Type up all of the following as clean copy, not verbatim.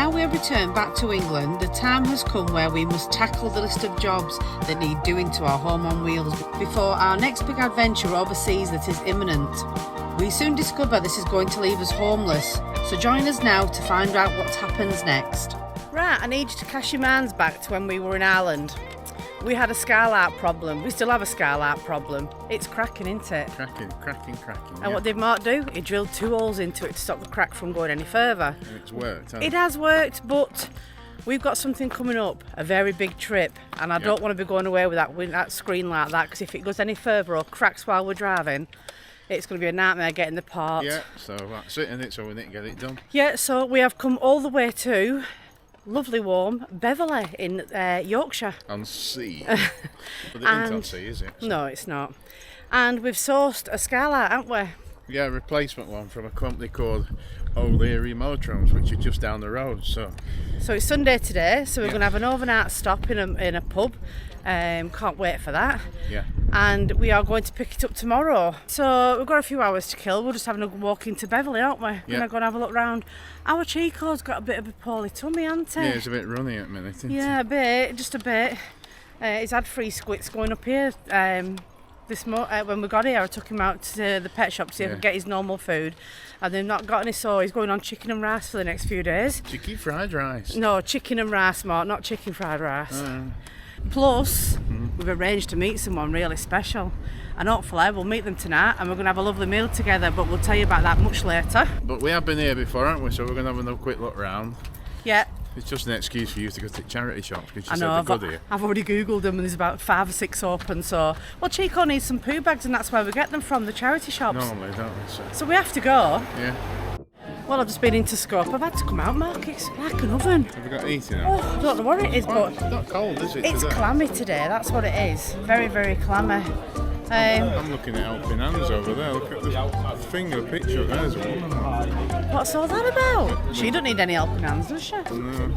Now we have returned back to England, the time has come where we must tackle the list of jobs that need doing to our home on wheels before our next big adventure overseas that is imminent. We soon discover this is going to leave us homeless, so join us now to find out what happens next. Right, I need you to cast your minds back to when we were in Ireland. We had a skylight problem. We still have a skylight problem. It's cracking, isn't it? Cracking. And what did Mark do? He drilled 2 holes into it to stop the crack from going any further. And it's worked, hasn't It has worked, but we've got something coming up, a very big trip, and I don't want to be going away with that screen like that, because if it goes any further or cracks while we're driving, it's going to be a nightmare getting the parts. Yeah, so that's it, innit? So we need to get it done. Yeah, so we have come all the way to lovely warm Beverly in Yorkshire. On sea. But it isn't on sea, is it? So. No, it's not. And we've sourced a skylight, haven't we? Yeah, a replacement one from a company called Motorhomes, which are just down the road. So it's Sunday today, so we're going to have an overnight stop in a pub. Can't wait for that. Yeah. And we are going to pick it up tomorrow. So we've got a few hours to kill. We're just having a walk into Beverly, aren't we? Yeah. We're going to have a look round. Our CHICCO's got a bit of a poorly tummy, hasn't he? Yeah, it's a bit runny at the minute, isn't it? Yeah, a bit, just a bit. He's had 3 squits going up here. When we got here, I took him out to the pet shop to see if he could get his normal food, and they've not got any, so he's going on chicken and rice for the next few days. Chicken fried rice? No, chicken and rice, Mark, not chicken fried rice. Plus, we've arranged to meet someone really special, and hopefully we'll meet them tonight and we're going to have a lovely meal together, but we'll tell you about that much later. But we have been here before, haven't we? So we're going to have a quick look round. Yeah. It's just an excuse for you to go to charity shops, because you I know, said they're good here. I've already googled them and there's about 5 or 6 open, so... Well, CHICCO needs some poo bags and that's where we get them from, the charity shops. Normally, don't we? So we have to go. Yeah. Well, I've just been into Scope. I've had to come out, Mark. It's like an oven. Have you got heating on? Oh, I don't know what it is, but... It's not cold, is it? It's today? clammy today, that's what it is. Very, very clammy. I'm looking at helping hands over there. Look at the finger picture. There's a woman. What's all that about? She doesn't need any helping hands, does she? No.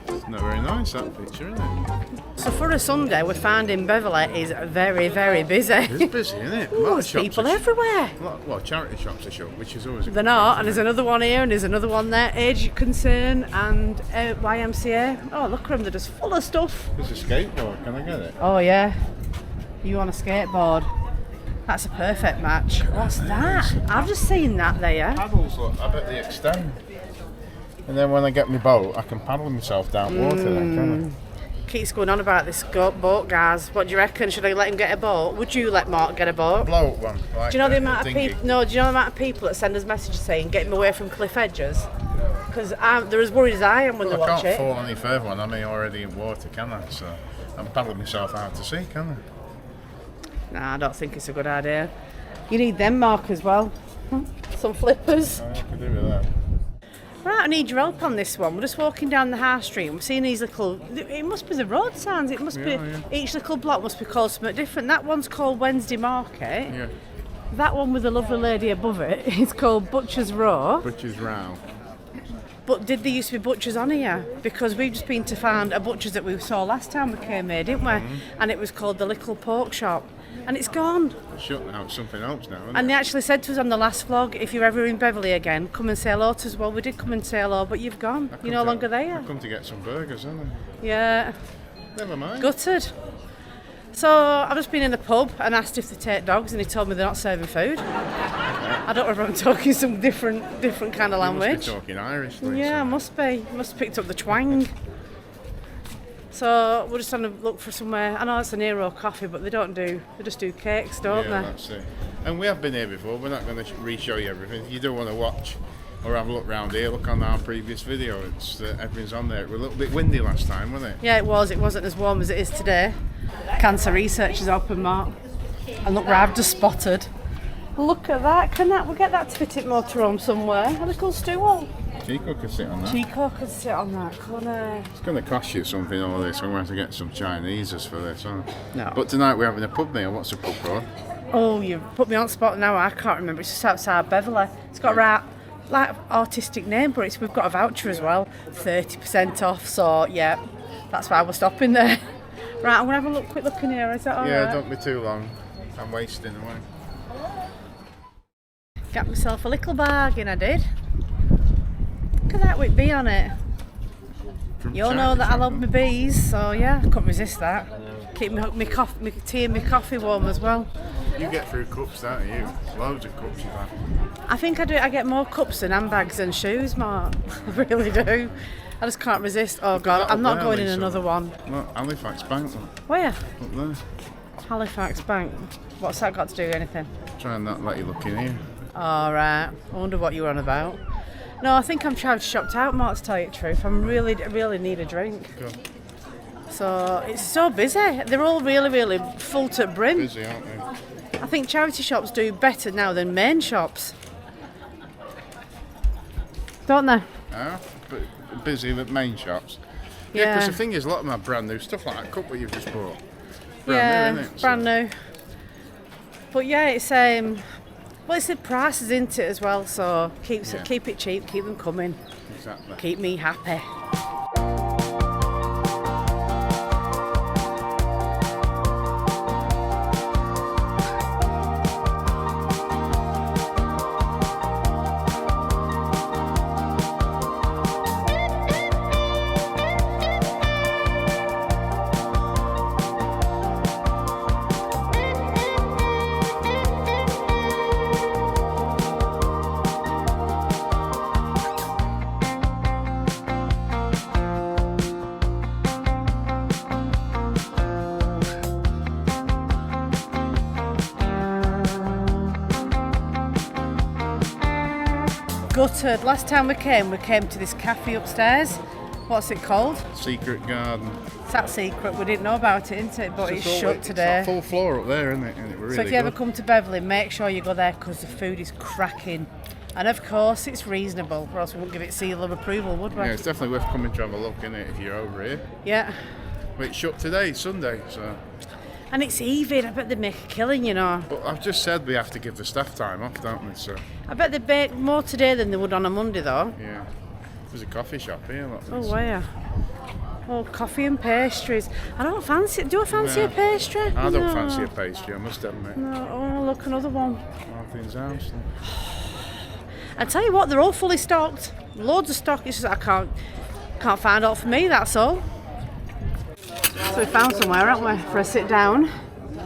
It's not very nice, that picture, is it? So for a Sunday, we found in Beverly is very, very busy. It's busy, isn't it? There's people everywhere. Well, charity shops are shut, which is always a They're not, and there's another one here, and there's another one there. Age Concern and YMCA. Oh, look at them, they're just full of stuff. There's a skateboard, can I get it? Oh, yeah. You on a skateboard? That's a perfect match. What's that? I've just seen that there. Paddles, look, I bet they extend. And then when I get my boat, I can paddle myself down water then, can I? Keeps going on about this boat, guys. What do you reckon? Should I let him get a boat? Would you let Mark get a boat? Blow up one. Like do you know the amount of people? No, do you know the amount of people that send us messages saying get him away from cliff edges? Because they're as worried as I am when they watch it. I can't fall any further when I'm already in water, can I? So I'm paddling myself out to sea, can I? Nah, I don't think it's a good idea. You need them, Mark, as well. Some flippers. I could do with that. Right, I need your help on this one. We're just walking down the high street and we're seeing these little... It must be the road signs. It must be... Yeah. Each little block must be called something different. That one's called Wednesday Market. Yeah. That one with the lovely lady above it is called Butcher's Row. Butcher's Row. But did there used to be butchers on here? Because we've just been to find a butcher's that we saw last time we came here, didn't we? And it was called the Little Pork Shop. And it's gone. Shut now, it's something else now, and they actually said to us on the last vlog, if you're ever in Beverly again, come and say hello to us. Well, we did come and say hello, but you've gone. You're no longer there. I've come to get some burgers, haven't I? Yeah. Never mind. Gutted. So I've just been in the pub and asked if they take dogs, and he told me they're not serving food. I don't know if I'm talking some different kind of language. You must be talking Irish. Yeah, I must be. Must have picked up the twang. So we're just trying to look for somewhere. I know it's an Nero coffee, but they just do cakes, don't they? That's it. And we have been here before. We're not going to re-show you everything. If you do want to watch or have a look round here, look on our previous video. It's everything's on there. It was a little bit windy last time, wasn't it? Yeah, it was. It wasn't as warm as it is today. Cancer research is open, Mark. And look where I've just spotted. Look at that. We'll get that to fit at Motorhome somewhere. A little stool. CHICCO could sit on that. CHICCO could sit on that, couldn't it? It's going to cost you something, all this. I'm going to have to get some Chineses for this, aren't I? No. But tonight we're having a pub meal. What's the pub called? Oh, you've put me on the spot now. I can't remember. It's just outside Beverly. It's got a like artistic name, but we've got a voucher as well. 30% off, so yeah, that's why we're stopping there. Right, I'm going to have a quick look in here. Is that all right? Yeah, don't be too long. I'm wasting away. Got myself a little bargain, I did. Look at that with bee on it. From You all know that I love my bees, so yeah, I couldn't resist that. Keep my tea and my coffee warm as well. You get through cups, don't you? Loads of cups you've had. I think I do. I get more cups and handbags and shoes, Mark. I really do. I just can't resist. Oh God, I'm not going in another one. Look, Halifax Bank. Look. Where? Up there. Halifax Bank. What's that got to do with anything? Try and not let you look in here. All right. I wonder what you were on about. No, I think I'm shopped out, Mark, to tell you the truth. I really need a drink. Go. So it's so busy. They're all really full to the brim. Busy, aren't they? I think charity shops do better now than main shops. Don't they? Yeah, but busy with main shops. Yeah. Yeah, because the thing is, a lot of them are brand new stuff like that cup that you've just bought. Yeah, New, isn't it? brand new. But yeah, it's well, it's the prices, isn't it, as well? So keep it cheap, keep them coming. Exactly. Keep me happy. Gutted. Last time we came to this cafe upstairs. What's it called? Secret Garden. It's that secret. We didn't know about it, isn't it? But it's shut It's today. that full floor up there, isn't it? And it was So really if you ever good. come to Beverly, make sure you go there because the food is cracking. And of course, it's reasonable, or else we wouldn't give it seal of approval, would we? Yeah, it's definitely worth coming to have a look, isn't it, if you're over here. Yeah. But it's shut today, Sunday, so... And it's even. I bet they make a killing, you know. But I've just said we have to give the staff time off, don't we? So, I bet they bake more today than they would on a Monday, though. yeah. There's a coffee shop here. Look, Oh, where? Oh, coffee and pastries. I don't fancy it. Do I fancy a pastry? I don't No. fancy a pastry, I must admit. No. Oh, look, another one. Martin's house. I tell you what, they're all fully stocked. Loads of stock. It's just I can't find all for me. That's all. So we found somewhere, haven't we, for a sit down.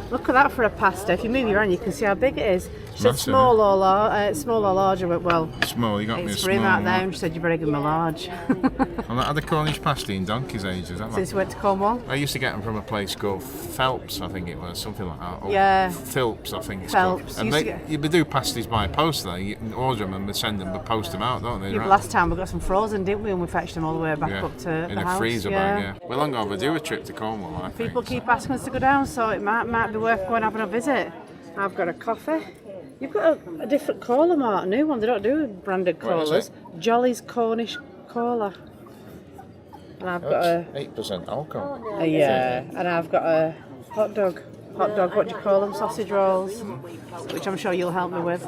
Look at that for a pasta. If you move your hand, you can see how big it is. She said Massive. small or large. I went, well, Small, you got me a it's small for him out there. one. And she said, you better give him a large. I had a Cornish pasty in donkey's ages, haven't I? Since we went to Cornwall. I used to get them from a place called Phelps, I think it was, something like that. Or Yeah. Philps, I think it's Phelps. called. And Used to you do pasties by post there. You can order them and they send them, but post them out, don't they? Yeah, Right? last time we got some frozen, didn't we? And we fetched them all the way back Yeah, up to in the a house. freezer bag, yeah. We're long overdue a trip to Cornwall, I think. People keep asking us to go down, so it might be worth going having a visit. I've got a coffee. You've got a different cola, Mark, a new one. They don't do branded What is colas. it? Jolly's Cornish cola. And I've got a 8% alcohol. and I've got a hot dog. Hot dog, what do you call them? Sausage rolls, which I'm sure you'll help me with.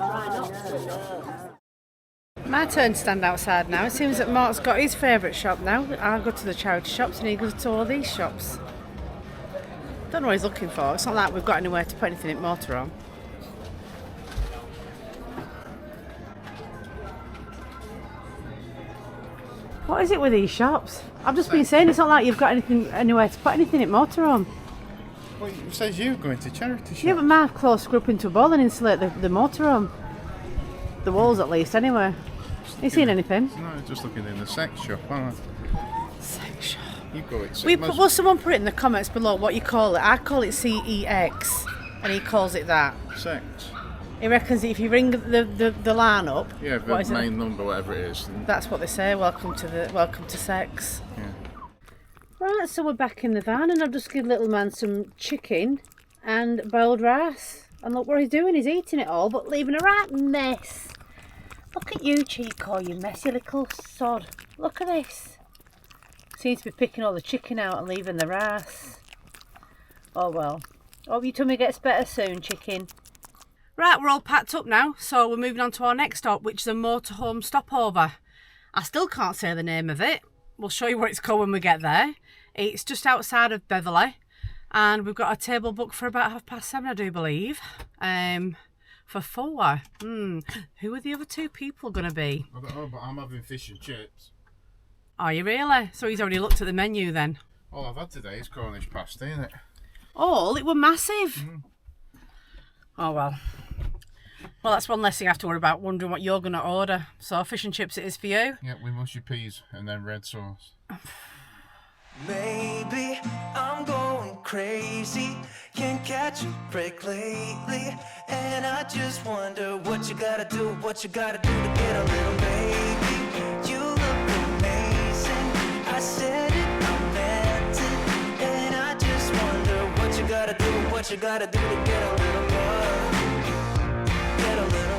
My turn to stand outside now. It seems that Mark's got his favourite shop now. I go to the charity shops and he goes to all these shops. Don't know what he's looking for. It's not like we've got anywhere to put anything in Motorhome. What is it with these shops? I've just been saying it's not like you've got anywhere to put anything in Motorhome. Well, it says you going to charity shop. Yeah, but Mark close group into a ball and insulate the motorhome. The walls at least, anyway. You seen anything? No, just looking in the sex shop, aren't Sex shop. I? You call it Will someone put it in the comments below what you call it? I call it CEX, and he calls it that. sex. He reckons that if you ring the line up, Yeah, what the is it? main number, whatever it is. That's what they say. Welcome to sex. Yeah. Right, so we're back in the van, and I've just given little man some chicken and boiled rice. And look what he's doing. He's eating it all, but leaving a right mess. Look at you, CHICCO, you messy little sod. Look at this. Seems to be picking all the chicken out and leaving the rice. Oh well. Hope your tummy gets better soon, chicken. Right, we're all packed up now, so we're moving on to our next stop, which is a motorhome stopover. I still can't say the name of it. We'll show you what it's called when we get there. It's just outside of Beverly, and we've got a table booked for about 7:30, I do believe. For 4? Who are the other 2 people going to be? I don't know, but I'm having fish and chips. Are you really? So he's already looked at the menu then? All I've had today is Cornish pasty, innit? Oh, it were massive. Oh, well. Well, that's one less thing I have to worry about, wondering what you're going to order. So fish and chips it is for you? Yeah, with mushy peas and then red sauce. Maybe I'm going crazy, can't catch a break lately, and I just wonder what you gotta do to get a little baby. You look amazing, I said it, I meant it, and I just wonder what you gotta do to get a little love, get a little.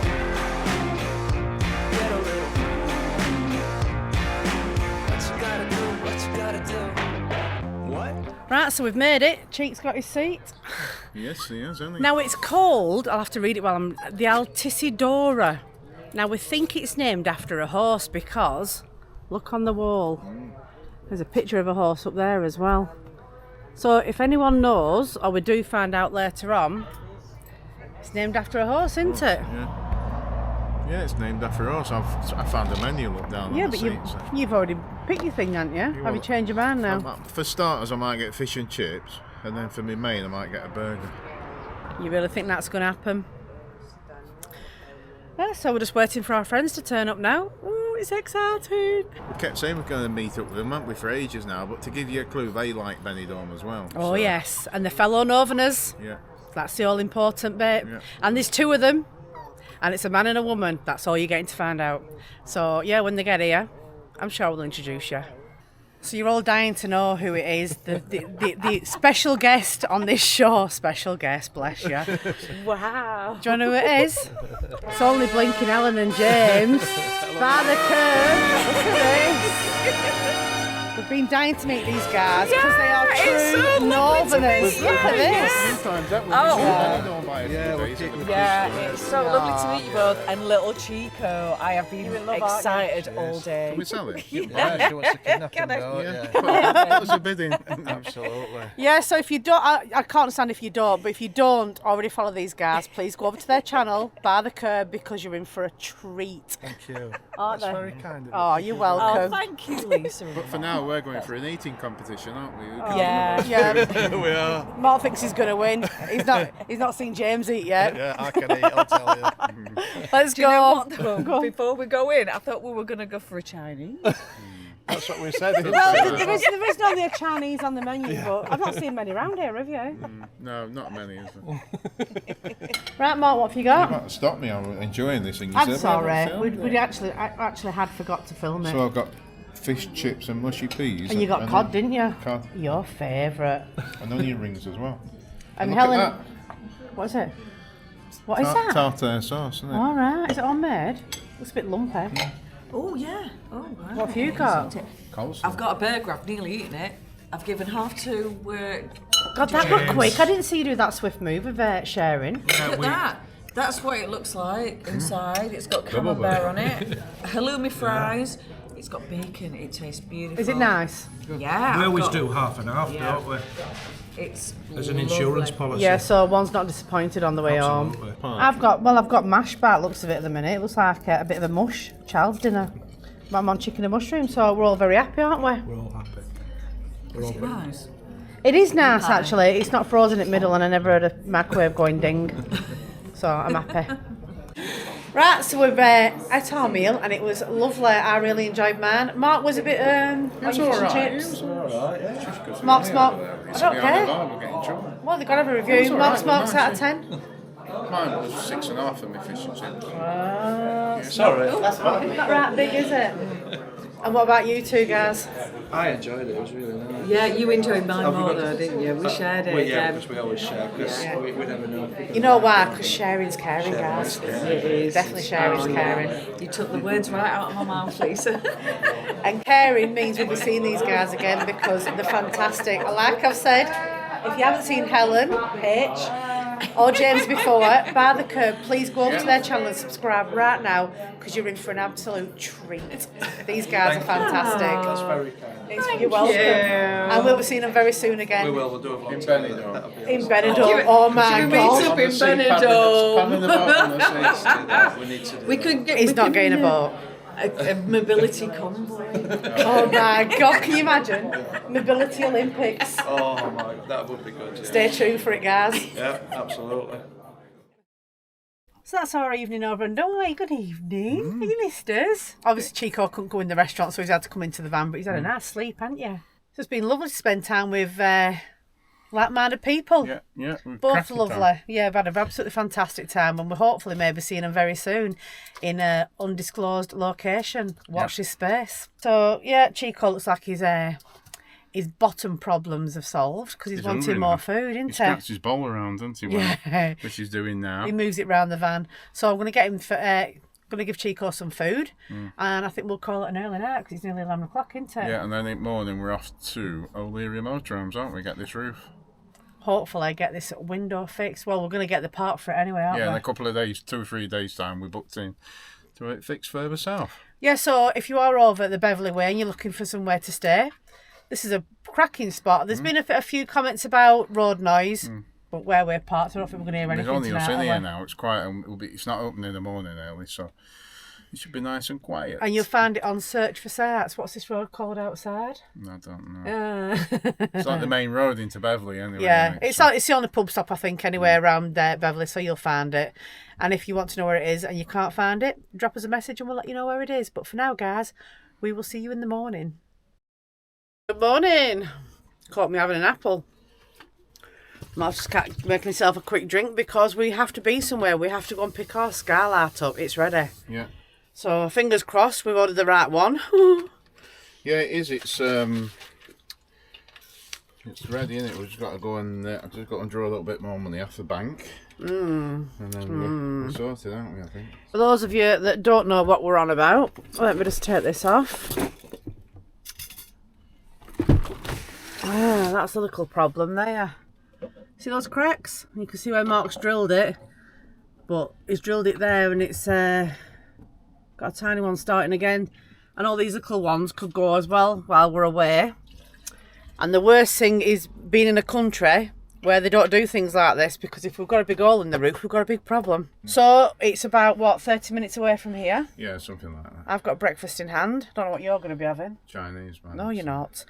Right, so we've made it. Cheek's got his seat. Yes, he has, hasn't he? Now it's called, I'll have to read it while I'm, the Altisidora. Now we think it's named after a horse because, look on the wall. There's a picture of a horse up there as well. So if anyone knows, or we do find out later on, it's named after a horse, isn't it? Yeah, it's named after us. I found a menu look down Yeah, on the but seat. So. you've already picked your thing, haven't you? Have you changed your mind now? For starters, I might get fish and chips, and then for me main, I might get a burger. You really think that's going to happen? Yeah, so we're just waiting for our friends to turn up now. Oh, it's exciting. We kept saying we're going to meet up with them, haven't we, for ages now, but to give you a clue, they like Benidorm as well. Oh, yes, and the fellow Northerners. Yeah. That's the all-important bit. Yeah. And there's 2 of them, and it's a man and a woman. That's all you're getting to find out. So, yeah, when they get here, I'm sure we'll introduce you. So you're all dying to know who it is, the special guest on this show. Special guest, bless you. Wow. Do you know who it is? It's only blinking Ellen and James. By the curve. Look at this. We've been dying to meet these guys because they are true Northerners. Look at this. Sometimes that would Oh. yeah, It's so lovely to meet you both. And little Chico, I have been excited all day. Can we sell it? Yeah, she wants to kidnap him, though, Yeah. yeah. What was the bidding? Absolutely. Yeah, so if you don't, I can't understand if you don't, but if you don't already follow these guys, please go over to their channel, By the Curb, because you're in for a treat. Thank you. Aren't That's they? very kind of you. Oh, you're Oh, welcome. thank you, Lisa. But for now, we're going for an eating competition, aren't we? Yeah. Yeah, We are. Mark thinks he's going to win. He's not seen James eat yet. Yeah, I can eat, I'll tell you. Let's Do you know go. what, though? Go. Before we go in, I thought we were going to go for a Chinese. That's what we said. Well, there is only a Chinese on the menu, but I've not seen many around here, have you? No, not many, is there? Right, Mark, what have you You got? might have stopped me. I'm enjoying this thing. You I'm said, sorry. haven't We actually had forgot to film it. So I've got fish, chips, and mushy peas. And you got and cod, then didn't you? Cod Your favourite. and onion rings as well. And look at Helen, that. what is it? What is that? Tartare sauce, isn't it? All right. Is it homemade? Looks a bit lumpy. Oh, yeah. Oh, wow. What have you got? Coleslaw. I've got a burger. I've nearly eaten it. I've given half to God, that looked quick. I didn't see you do that swift move of sharing. Look at that. That's what it looks like inside. It's got camembert on it. Halloumi fries. It's got bacon. It tastes beautiful. Is it nice? Yeah. We I've always got- do half and half, Yeah. don't we? It's As an insurance lovely. policy. Yeah, so one's not disappointed on the way Absolutely. home. I've got mash by the looks of it at the minute. It looks like a bit of a mush, child's dinner. I'm on chicken and mushroom, so we're all very happy, aren't we? We're all happy. Is it nice? It is nice, actually. It's not frozen in the middle, and I never heard a microwave going ding. So I'm happy. Right, so we've at our meal, and it was lovely. I really enjoyed mine. Mark was a bit on your fish and chips. Mark Smoke. I don't care. We'll get in trouble. Well, they've got to have a review. It's all Mark right, Smoke's nice, out of 10. Mine was 6.5 for my fish and chips. Sorry. That's not right big, is it? And what about you two guys? I enjoyed it, it was really nice. Yeah, you enjoyed mine more though, didn't you? We shared it. Well, yeah, because we always share, because we never know. You know why? Because sharing's caring, guys. It is. Definitely sharing's caring. You took the words right out of my mouth, Lisa. And caring means we'll be seeing these guys again because they're fantastic. Like I've said, if you haven't seen Helen, H, or James before, bar the curb, please go over to their channel and subscribe right now because you're in for an absolute treat. These guys are fantastic. That's very kind. You're welcome. And we'll be seeing them very soon again. We will. We'll do a vlog In together. Benidorm. That'll be In awesome. Benidorm. Oh my Meet God. up in See Pam Benidorm. in the boat on the seats. We need to do We that. could get. He's we not could getting a do boat. A mobility convoy. Oh my God, can you imagine? Mobility Olympics. Oh my God, that would be good. Yeah. Stay tuned for it, guys. Yeah, absolutely. So that's our evening over and done. Good evening. You missed us. Obviously, CHICCO couldn't go in the restaurant, so he's had to come into the van, but he's had a nice sleep, hasn't you? So it's been lovely to spend time with like-minded people. Yeah. Both lovely. Yeah, we've had an absolutely fantastic time, and we're hopefully maybe seeing them very soon in an undisclosed location. Watch this space. So, yeah, CHICCO looks like his bottom problems have solved because he's wanting hungry more now. food, isn't He scratched his bowl around, doesn't he? Yeah. Which he's doing now. He moves it round the van. So I'm going to get him for... going to give CHICCO some food, and I think we'll call it an early night because it's nearly 11 o'clock, isn't it? Yeah, and then in the morning we're off to O'Leary Motorhomes, aren't we? Get this roof. Hopefully get this window fixed. Well, we're going to get the part for it anyway, aren't Yeah, we? in a couple of days, 2 or 3 days time, we booked in to get it fixed further south. Yeah, so if you are over at the Beverly Way and you're looking for somewhere to stay, this is a cracking spot. There's been a few comments about road noise, but where we're parked, I don't think we're going to hear There's anything only us tonight, in are here we? now. It's quiet. And it's not open in the morning early, so it should be nice and quiet. And you'll find it on Search for Sites. What's this road called outside? I don't know. Uh, It's like the main road into Beverly, anyway. yeah, isn't it? it's the only pub stop, I think, anywhere around Beverly, so you'll find it. And if you want to know where it is and you can't find it, drop us a message and we'll let you know where it is. But for now, guys, we will see you in the morning. Good morning. Caught me having an apple. I'm just making myself a quick drink because we have to be somewhere. We have to go and pick our Scarlet up. It's ready. Yeah. So fingers crossed we've ordered the right one. Yeah, it is. It's ready, isn't it? We've just got to go and I've just got to draw a little bit more money off the bank, and then we're sorted, aren't we? I think. For those of you that don't know what we're on about, let me just take this off. Ah, that's a little problem there. See those cracks? You can see where Mark's drilled it, but he's drilled it there and it's got a tiny one starting again, and all these little ones could go as well while we're away. And the worst thing is being in a country where they don't do things like this, because if we've got a big hole in the roof, we've got a big problem. So it's about, what, 30 minutes away from here? Yeah, something like that. I've got breakfast in hand. Don't know what you're going to be having. Chinese, man. No, you're not.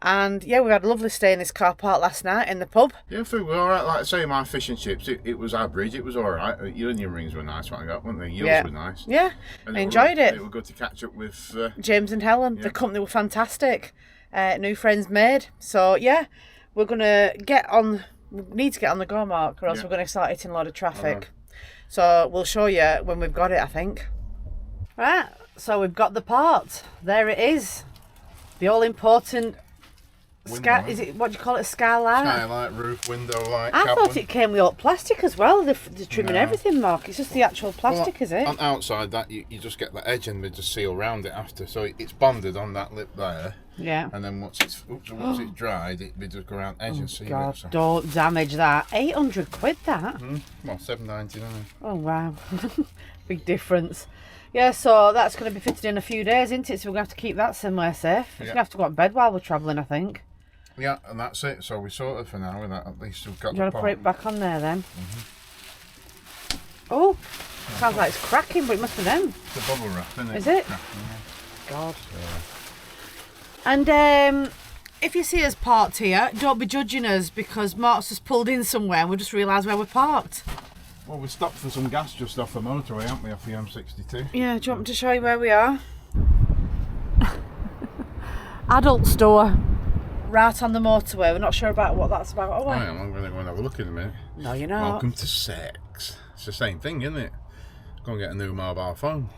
And yeah, we had a lovely stay in this car park last night in the pub. Yeah, food was alright. Like I say, my fish and chips, it was average. It was alright. You and your rings were nice, what I got, weren't they? Yours were nice. Yeah, And I enjoyed it. It was good to catch up with. James and Helen, the company were fantastic. New friends made. So yeah, we're gonna we need to get on the go, Mark, or else we're gonna start hitting a lot of traffic. So we'll show you when we've got it, I think. Right, so we've got the part. There it is. The all important is it, what do you call it, a skylight? Skylight, roof, window light. I thought cabin. it came with all plastic as well. They're trimming everything, Mark. It's just the actual plastic, is it? On outside that you just get the edge and they just seal around it after, so it's bonded on that lip there. Yeah. And then once it's dried, we just go around edge and seal God, it. So. don't damage that. 800 quid that. Well, $7.99. Oh wow, big difference. Yeah, so that's going to be fitted in a few days, isn't it? So we're going to have to keep that somewhere safe. We're going to have to go to bed while we're travelling, I think. Yeah, and that's it. So we sorted for now with that. At least we've got Do the you want to pot. put it back on there then? Oh, sounds like it's cracking, but it must be them. It's a bubble wrap, isn't it? Is it? Cracking, yeah. God. And if you see us parked here, don't be judging us because Mark's just pulled in somewhere and we just realised where we're parked. Well, we stopped for some gas just off the motorway, haven't we, off the M62? Yeah, do you want me to show you where we are? Adult store. Right on the motorway. We're not sure about what that's about, are we? I am. I'm going to go and have a look in a minute. No, you're not. Welcome to sex. It's the same thing, isn't it? Go and get a new mobile phone.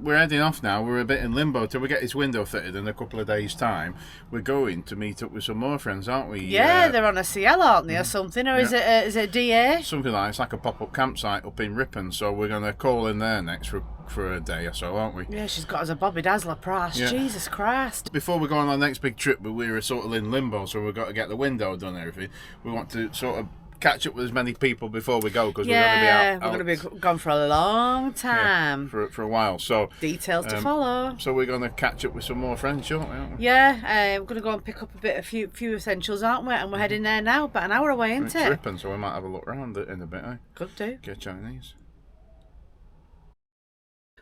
we're heading off now. We're a bit in limbo till we get this window fitted in a couple of days' time. We're going to meet up with some more friends, aren't we? Yeah, they're on a CL, aren't they, or something? Or is it a DA? Something like it's like a pop-up campsite up in Ripon. So we're going to call in there next for a day or so, aren't we? Yeah, she's got us a Bobby Dazzler price. Yeah. Jesus Christ. Before we go on our next big trip, but we were sort of in limbo, so we've got to get the window done and everything. We want to sort of catch up with as many people before we go, because we're going to be out. We're going to be gone for a long time. Yeah, for a while. So details to follow. So we're going to catch up with some more friends shortly, aren't we? Yeah, we're going to go and pick up a few essentials, aren't we? And we're heading there now, about an hour away, isn't it? Tripping, so we might have a look around it in a bit, eh? Could do. Get Chinese.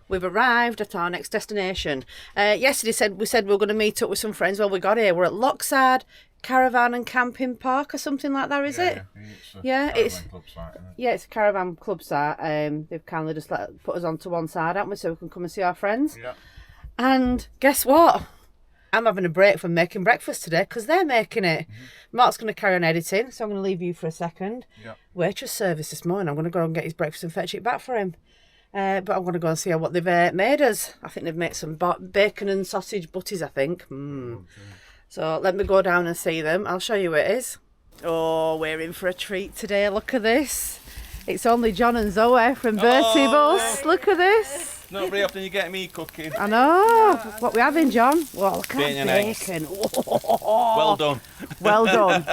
We've arrived at our next destination. Yesterday we said we were going to meet up with some friends. Well, we got here. We're at Lockside Caravan and Camping Park or something like that, is it? It's a club site, isn't it? Yeah, it's a caravan club site. They've kindly just put us onto one side, haven't we, so we can come and see our friends. Yeah. And guess what? I'm having a break from making breakfast today because they're making it. Mark's going to carry on editing, so I'm going to leave you for a second. Yeah. Waitress service this morning. I'm going to go and get his breakfast and fetch it back for him. But I'm going to go and see what they've made us. I think they've made some bacon and sausage butties, I think. So let me go down and see them. I'll show you what it is. Oh, we're in for a treat today. Look at this. It's only John and Zoe from Bertie Bus. Look at this. Not very often you get me cooking. I know. What we having, John? Well, Bacon and eggs. bacon. Well done. Well done.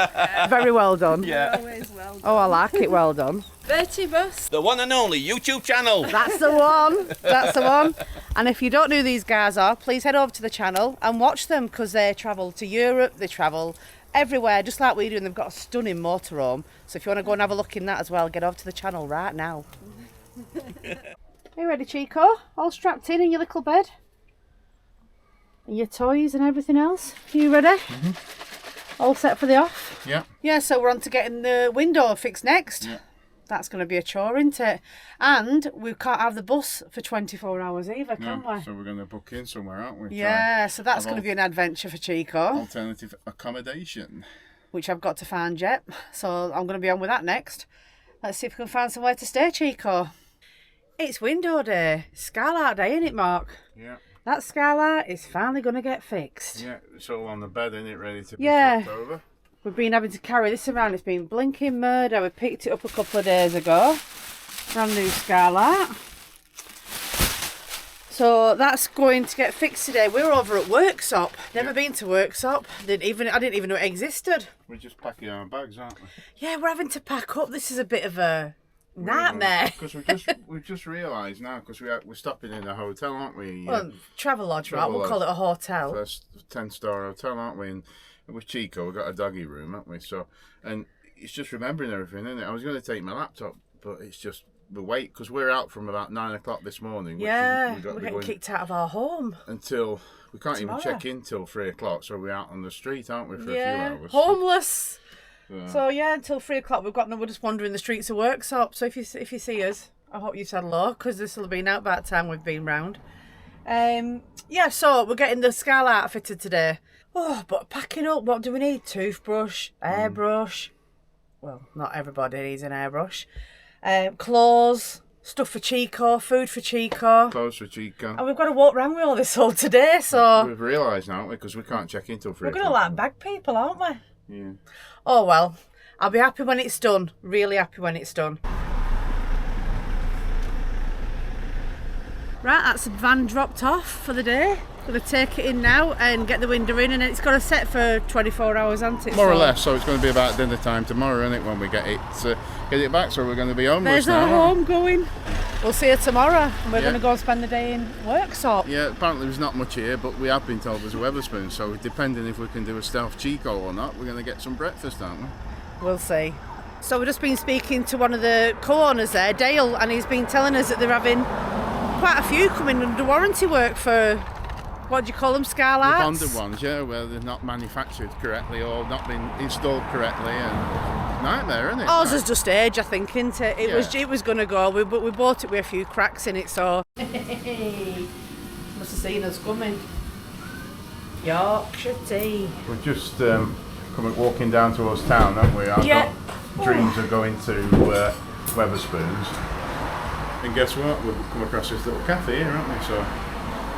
Very well done. Yeah. Always well done. Oh, I like it. Well done. Bertie Bus. The one and only YouTube channel. That's the one. That's the one. And if you don't know who these guys are, please head over to the channel and watch them, because they travel to Europe, they travel everywhere, just like we do, and they've got a stunning motorhome. So if you want to go and have a look in that as well, get over to the channel right now. Are you ready, Chico? All strapped in your little bed? And your toys and everything else? Are you ready? All set for the off? Yeah. Yeah, so we're on to getting the window fixed next. Yeah. That's going to be a chore, isn't it? And we can't have the bus for 24 hours either, can we? So we're going to book in somewhere, aren't we? Yeah, so that's going to be an adventure for Chico, Alternative accommodation. which I've got to find yet. So I'm going to be on with that next. Let's see if we can find somewhere to stay, Chico. It's window day. Skylight day, isn't it, Mark? Yeah. That skylight is finally going to get fixed. Yeah, it's all on the bed, isn't it? Ready to be Yeah. flipped over. We've been having to carry this around. It's been blinking murder. We picked it up a couple of days ago. Brand new skylight. So that's going to get fixed today. We're over at Worksop. Never been to Worksop. I didn't even know it existed. We're just packing our bags, aren't we? Yeah, we're having to pack up. This is a bit of a nightmare. Because we've just realised now, because we're stopping in a hotel, aren't we? Well, travel lodge, right? We'll call it a hotel. First 10-star hotel, aren't we? And with Chico, we've got a doggy room, haven't we? So, and it's just remembering everything, isn't it? I was going to take my laptop, but it's just the wait, because we're out from about 9 o'clock this morning. Yeah, we're getting kicked out of our home. Until we can't tomorrow. even check in till 3 o'clock, so we're out on the street, aren't we, for a few hours? Homeless. So yeah, until 3 o'clock we're just wandering the streets of Worksop. So if you see us, I hope you said hello, because this will be now about time we've been round. Yeah, so we're getting the skylight fitted today. Oh, but packing up, what do we need? Toothbrush, airbrush. Well, not everybody needs an airbrush. Clothes, stuff for Chico, food for Chico. Clothes for Chico. And we've got to walk around with all this all today, so We've realised now, haven't we? Because we can't check in till 3 we're o'clock. going to like bag people, aren't we? Yeah. Oh well, I'll be happy when it's done. Really happy when it's done. Right, that's the van dropped off for the day. Going to take it in now and get the window in, and it's got a set for 24 hours, hasn't it? More or less, so it's going to be about dinner time tomorrow, isn't it, when we get it back, so we're going to be homeless There's now. our home going. We'll see you tomorrow, and we're Yeah. going to go and spend the day in Worksop. Yeah, apparently there's not much here, but we have been told there's a Weatherspoon, so depending if we can do a stealth Chico or not, we're going to get some breakfast, aren't we? We'll see. So we've just been speaking to one of the co-owners there, Dale, and he's been telling us that they're having quite a few coming under warranty work for, what do you call them, The skylights? bonded ones, yeah, where they're not manufactured correctly or not been installed correctly, and nightmare, isn't it? Ours is just age, I think, isn't it? Yeah. It was going to go, but we bought it with a few cracks in it, so. Hey, must have seen us coming. Yorkshire tea. We're just walking down towards town, haven't we? I've Yeah. got dreams of going to Weatherspoons. And guess what? We've come across this little cafe here, haven't we? So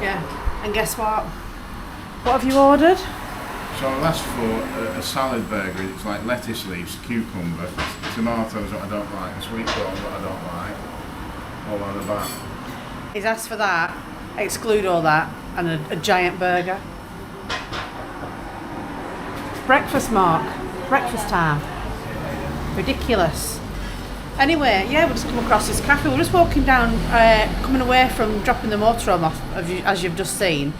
Yeah. And guess what? What have you ordered? So I've asked for a salad burger. It's like lettuce leaves, cucumber, tomatoes that I don't like, and sweet corn that I don't like. All on the back. He's asked for that, exclude all that, and a giant burger. Breakfast, Mark. Breakfast time. Ridiculous. Anyway, yeah, we just come across this cafe. We're just walking down, coming away from dropping the motorhome off, as you've just seen.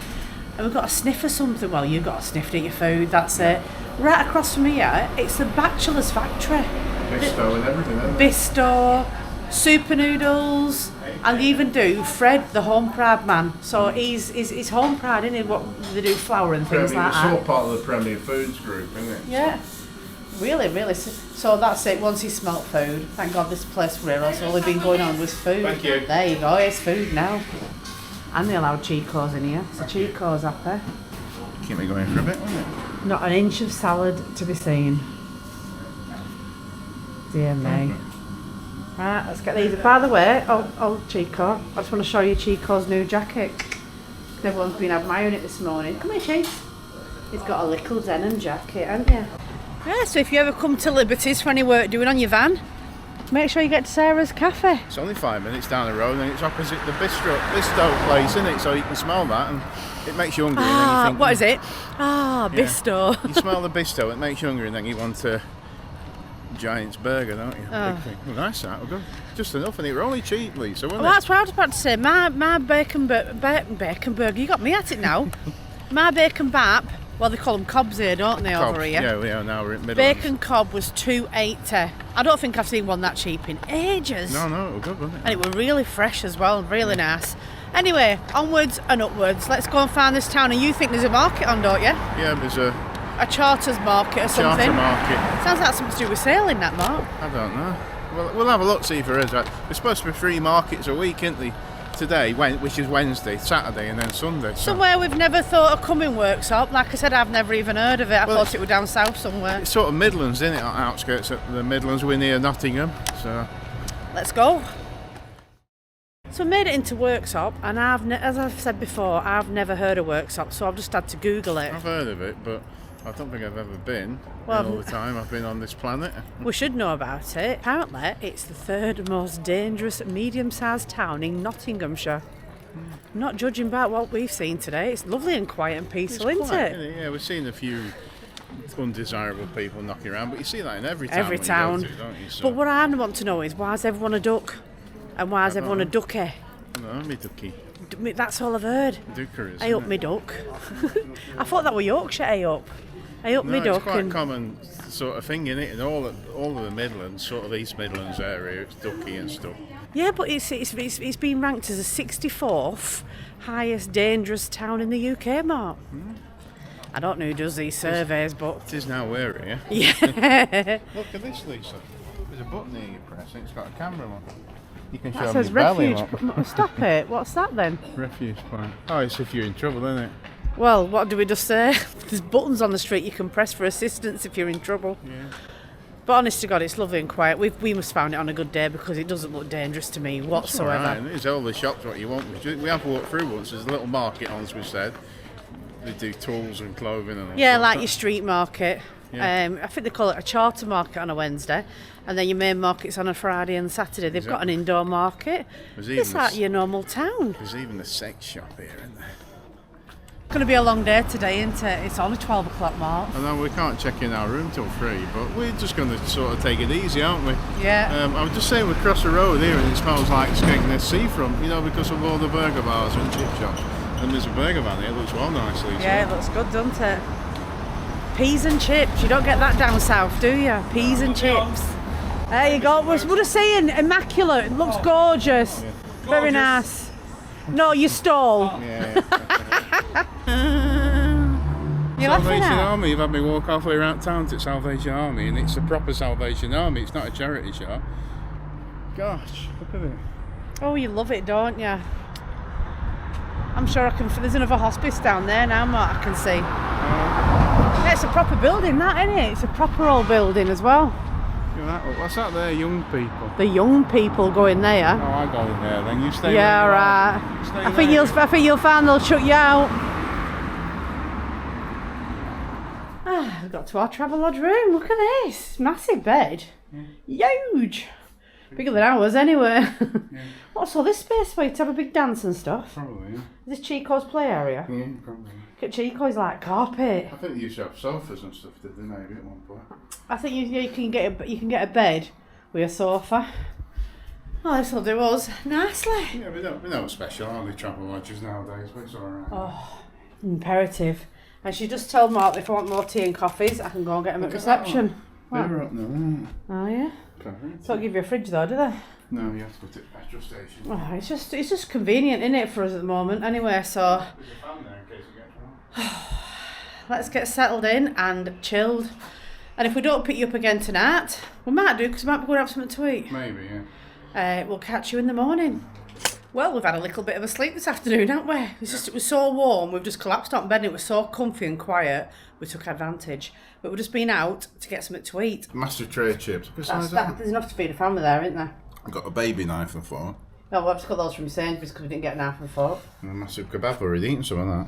And we've got a sniff of something. Well, you've got a sniff at your food, that's it. Right across from here, it's the Bachelor's Factory. Bisto and everything, isn't it? Bisto, super noodles, and they even do Fred, the home pride man. So he's home pride, isn't he? What they do, flour and things like It's that. all part of the Premier Foods group, isn't it? Yeah, really. So that's it. Once he smelt food, thank God this place we're in has only been going on with food. Thank you. There you go, it's food now. And they allowed CHICCO's in here, so CHICCO's happy. Keep me going for a bit, won't it? Not an inch of salad to be seen. Dear me. Right, let's get these. By the way, oh CHICCO, I just want to show you CHICCO's new jacket. Everyone's been admiring it this morning. Come here, Cheeks. It's got a little denim jacket, hasn't it? Yeah, so if you ever come to Liberties for any work doing on your van, make sure you get to Sarah's Cafe. It's only 5 minutes down the road and it's opposite the Bisto place, isn't it? So you can smell that and it makes you hungry. And then you think, What is it? Bisto. You smell the Bisto, it makes you hungry, and then you want a Giant's burger, don't you? Big thing. Well, nice that. We'll go. Just enough, and it were only cheap, Lisa, wasn't Well, it? that's what I was about to say. My bacon burger. You got me at it now. My bacon bap. Well, they call them cobs here, don't they, Cobb. over here? Yeah, we are now. We're at Midlands. Bacon cob was $2.80. I don't think I've seen one that cheap in ages. No, it was good, wasn't it? And it were really fresh as well, really nice. Anyway, onwards and upwards. Let's go and find this town. And you think there's a market on, don't you? Yeah, there's a A charters market or something. charter market. Sounds like something to do with sailing, that, Mark. I don't know. Well, we'll have a look, see if there is. There's supposed to be 3 markets a week, isn't there? Today, which is Wednesday, Saturday, and then Sunday. So. Somewhere we've never thought of coming, Worksop. Like I said, I've never even heard of it. I thought it was down south somewhere. It's sort of Midlands, isn't it? Outskirts of the Midlands. We're near Nottingham, so. Let's go. So I made it into Worksop, and as I've said before, I've never heard of Worksop, so I've just had to Google it. I've heard of it, but I don't think I've ever been. Well, all the time I've been on this planet. We should know about it. Apparently, it's the 3rd most dangerous medium-sized town in Nottinghamshire. Not judging by what we've seen today. It's lovely and quiet and peaceful, isn't it? Yeah, we've seen a few undesirable people knocking around, but you see that in every town. Every that town. You go to, don't you? So, But what I want to know is, why is everyone a duck? And why is everyone a ducky? no, me ducky. That's all I've heard. Ducker is. Hey up me duck. I thought that were Yorkshire, hey up. Hey up me It's duck. quite a And common sort of thing, isn't it? In all of the Midlands, sort of East Midlands area, it's ducky and stuff. yeah, but it's been ranked as the 64th highest dangerous town in the UK, Mark. I don't know who does these surveys, but It is now we're here. yeah. Look at this, Lisa. There's a button here you press and it's got a camera on. You can show That me says belly. refuge. Stop it. What's that then? Refuge point. Oh, it's if you're in trouble, isn't it? Well, what do we just say? There's buttons on the street you can press for assistance if you're in trouble. Yeah. But honest to God, it's lovely and quiet. We must found it on a good day because it doesn't look dangerous to me whatsoever. All right. There's all the shops what you want. We have walked through once. There's a little market on, as we said. They do tools and clothing and all Yeah, sorts. like your street market. Yeah. I think they call it a charter market on a Wednesday, and then your main market's on a Friday and Saturday. They've got an indoor market. There's It's even like your normal town. There's even a sex shop here, isn't there? It's going to be a long day today, isn't it? It's only 12 o'clock, Mark. I know we can't check in our room till 3, but we're just going to sort of take it easy, aren't we? Yeah. I was just saying, we cross the road here and it smells like Skegness seafront, because of all the burger bars and chip shops. And there's a burger van here, it looks well nicely. Yeah, it looks good, doesn't it? Peas and chips. You don't get that down south, do you? Peas and chips. There you go. We're just saying, immaculate. It looks gorgeous. Very nice. No, you stole. Yeah. You're laughing Salvation at? Army, you've had me walk halfway around town to Salvation Army, and it's a proper Salvation Army, it's not a charity shop. Gosh, look at it. Oh, you love it, don't you? I'm sure I can. There's another hospice down there now, Mark, I can see. Yeah, it's a proper building, that, isn't it? It's a proper old building as well. What's that there, young people? The young people going there. Oh, I go in there then. You stay Yeah, where you right. are. You stay I think you'll find they'll shut you out. We've got to our travel lodge room. Look at this massive bed, huge, bigger than ours anyway. What's all this space for you to have a big dance and stuff? Probably, yeah. Is this Chico's play area? Yeah, probably. Look at Chico's like carpet. I think they used to have sofas and stuff, did they, maybe at one point? I think you can get a bed with a sofa. Oh, this will do us nicely. Yeah, we don't special hardly travel lodges nowadays, but it's alright. Oh, imperative. And she just told Mark if I want more tea and coffees, I can go and get them at reception. They're up now. Oh yeah. Okay. Don't give you a fridge though, do they? No, you have to put it at petrol station. Oh, it's just convenient, isn't it, for us at the moment? Anyway, so There's a fan there in case you get wrong. let's get settled in and chilled. And if we don't pick you up again tonight, we might do because we might be going to have something to eat. Maybe, yeah. We'll catch you in the morning. Well, we've had a little bit of a sleep this afternoon, haven't we? It was so warm, we've just collapsed on bed and it was so comfy and quiet, we took advantage. But we've just been out to get something to eat. Massive tray of chips. Besides There's enough to feed a family there, isn't there? I've got a baby knife and fork. No, we'll have to cut those from Sainsbury's because we didn't get a knife and fork. And a massive kebab. I've already eaten some of that.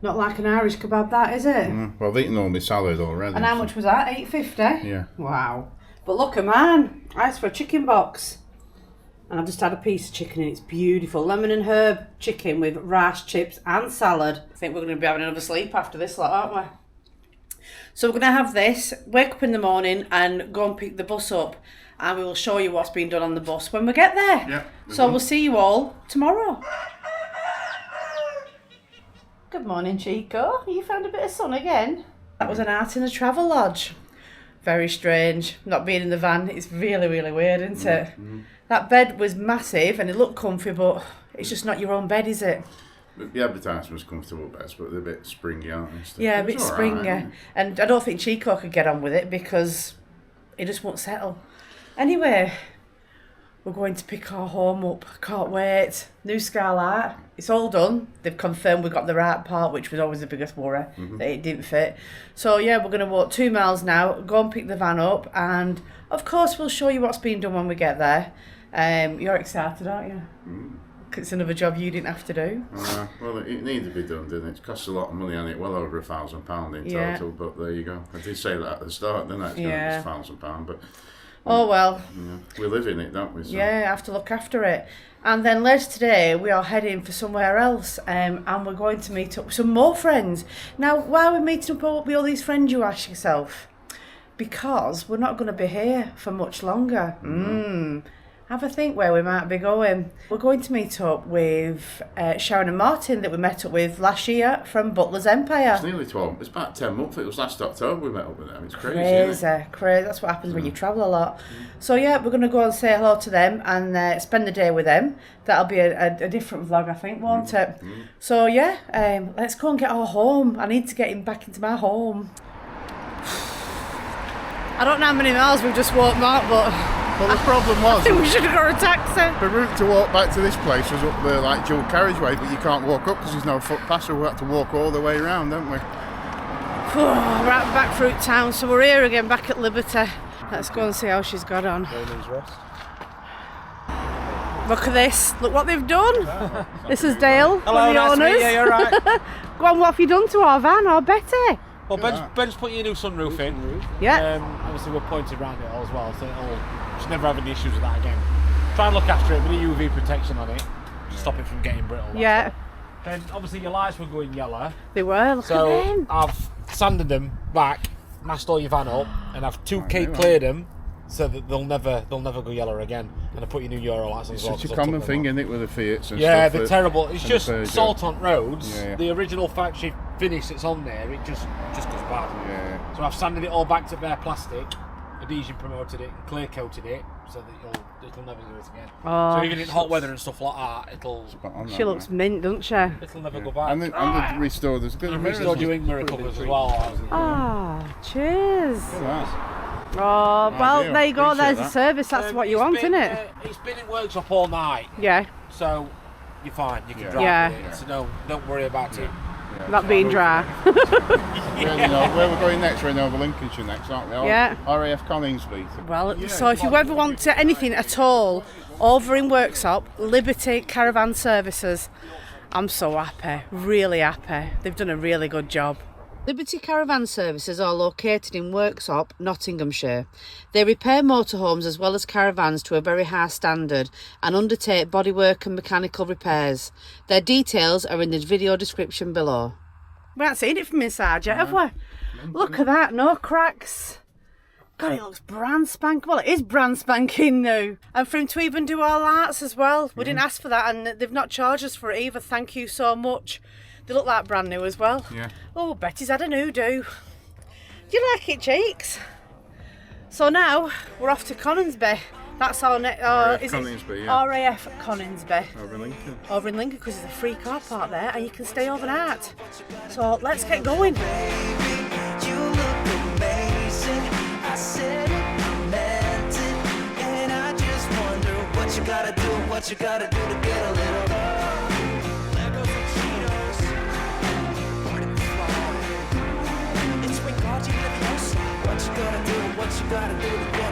Not like an Irish kebab, that, is it? Well, I've eaten all my salad already. And how much was that? $8.50? Yeah. Wow. But look at mine. I asked for a chicken box. And I've just had a piece of chicken and it's beautiful. Lemon and herb chicken with rice, chips and salad. I think we're going to be having another sleep after this lot, aren't we? So we're going to have this, wake up in the morning and go and pick the bus up. And we will show you what's been done on the bus when we get there. Yeah. So we'll see you all tomorrow. Good morning, Chico. You found a bit of sun again? That was a night in the travel lodge. Very strange. Not being in the van. It's really, really weird, isn't it? Mm-hmm. That bed was massive and it looked comfy, but it's just not your own bed, is it? The advertisement was comfortable beds, but they're a bit springy, aren't they? Stuff. Yeah, a It bit was all springy. right. And I don't think Chico could get on with it because he just won't settle. Anyway, we're going to pick our home up. I can't wait. New skylight. It's all done. They've confirmed we got the right part, which was always the biggest worry, that it didn't fit. So yeah, we're going to walk 2 miles now, go and pick the van up, and of course we'll show you what's been done when we get there. You're excited, aren't you? It's another job you didn't have to do. Well, it needed to be done, didn't it? It costs a lot of money on it, well over £1,000 in Yeah. total, but there you go. I did say that at the start, didn't I? It's Yeah. £1,000, but Oh well. we live in it, don't we? So. Yeah, I have to look after it. And then later today, we are heading for somewhere else, and we're going to meet up with some more friends. Now, why are we meeting up with all these friends, you ask yourself? Because we're not going to be here for much longer. Have a think where we might be going. We're going to meet up with Sharon and Martin that we met up with last year from Butler's Empire. It's nearly 12. It's about 10 months. It was last October we met up with them. It's crazy. Isn't it? Crazy. That's what happens when you travel a lot. So yeah, we're going to go and say hello to them and spend the day with them. That'll be a different vlog, I think, won't it? So yeah, let's go and get our home. I need to get him back into my home. I don't know how many miles we've just walked, Mark, but Well, the problem was I think we should have got a taxi. the route to walk back to this place was up the dual carriageway, but you can't walk up because there's no footpath, so we have to walk all the way around, don't we? We're at Backfruit Town, so we're here again, back at Liberty. Let's go and see how she's got on. Look at this. Look what they've done. This is Dale, Hello, one of the nice to meet owners. you, you alright? Go on, what have you done to our van, or Betty? Well, Ben's put your new sunroof in. Yeah. Obviously, we're pointed around it all as well, so should never have any issues with that again. Try and look after it, bit of UV protection on it, to stop it from getting brittle. Yeah. Then, obviously, your lights were going yellow. They were, look at So, them. I've sanded them back, masked all your van up, and I've 2K cleared them so that they'll never go yellow again. And I put your new Euro lights on as well. Such a common thing, isn't it, with the Fiats and Yeah, stuff? they're terrible. It's and just the Peugeot. salt on roads. Yeah. The original factory finish that's on there, it just goes bad. Yeah. So I've sanded it all back to bare plastic, adhesion promoted it, and clear coated it, so that it'll never do it again. Oh, So even in hot weather and stuff like that, it'll she looks mint, doesn't she? never go back. And the restored, there's good And mirrors. restored your wing mirror covers as well. Ah, cheers. Look at that. Oh, well, Ideal. there you go. Appreciate There's that. a service. That's what you want, It's been, isn't it? It's been in workshop all night, Yeah. so you're fine. You can drive Yeah. with it, so don't worry about it. Not being dry. Where we're going next, we're in over Lincolnshire next, aren't we? Yeah. RAF Coningsby. Well, so if you ever want anything at all over in Worksop, Liberty Caravan Services, I'm so happy, really happy. They've done a really good job. Liberty Caravan Services are located in Worksop, Nottinghamshire. They repair motorhomes as well as caravans to a very high standard and undertake bodywork and mechanical repairs. Their details are in the video description below. We haven't seen it from inside yet, have we? Look at that, no cracks. God, it looks brand spanking. Well, it is brand spanking new. And for him to even do all arts as well. We didn't ask for that, and they've not charged us for it either. Thank you so much. They look like brand new as well. Yeah. Oh, Betty's had a new do. Do you like it, cheeks? So now we're off to Coningsby. That's our next. RAF Coningsby, yeah. RAF Coningsby. Over in Lincoln. Over in Lincoln, because there's a free car park there, and you can stay overnight. So let's get going. You look amazing. I said it, I meant it, and I just wonder what you gotta do to get a little love. Legos and Cheetos, part of the fly. It's Wingardium Leviosa. What you gotta do to get